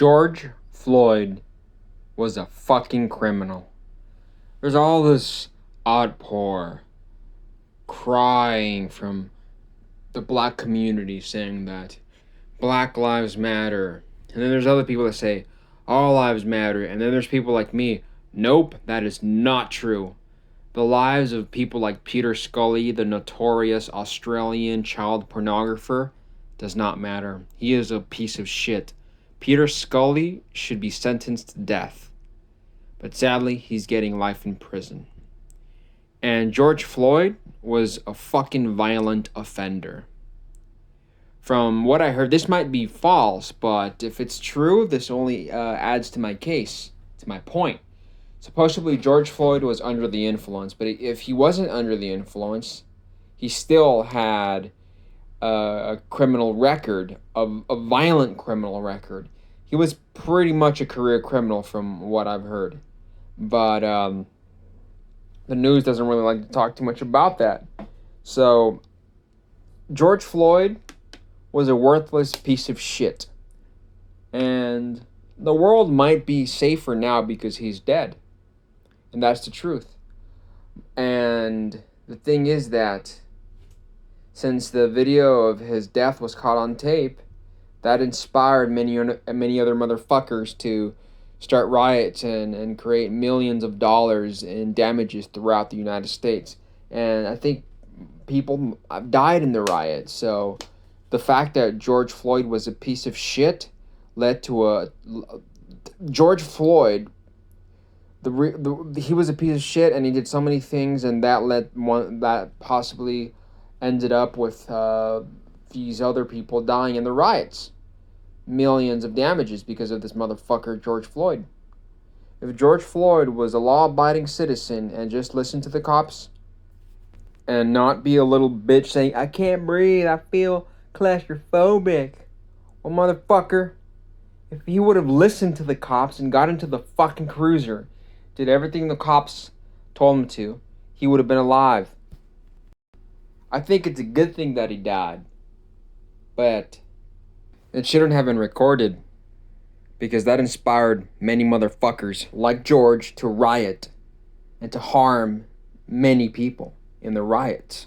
George Floyd was a fucking criminal. There's all this outpour crying from the black community saying that Black Lives Matter. And then there's other people that say all lives matter. And then there's people like me. Nope, that is not true. The lives of people like Peter Scully, the notorious Australian child pornographer, does not matter. He is a piece of shit. Peter Scully should be sentenced to death. But sadly, he's getting life in prison. And George Floyd was a fucking violent offender. From what I heard, this might be false, but if it's true, this only adds to my case, to my point. Supposedly, George Floyd was under the influence, but if he wasn't under the influence, he still had a criminal record, a violent criminal record. He was pretty much a career criminal from what I've heard. But the news doesn't really like to talk too much about that. So, George Floyd was a worthless piece of shit. And the world might be safer now because he's dead. And that's the truth. And the thing is that since the video of his death was caught on tape, that inspired many other motherfuckers to start riots and create millions of dollars in damages throughout the United States. And I think people died in the riots. So the fact that George Floyd was a piece of shit led to George Floyd. He was a piece of shit, and he did so many things, and that possibly ended up with these other people dying in the riots. Millions of damages because of this motherfucker George Floyd. If George Floyd was a law-abiding citizen and just listened to the cops and not be a little bitch saying, "I can't breathe, I feel claustrophobic," well, motherfucker, if he would have listened to the cops and got into the fucking cruiser, did everything the cops told him to, he would have been alive. I think it's a good thing that he died. But it shouldn't have been recorded, because that inspired many motherfuckers like George to riot and to harm many people in the riots.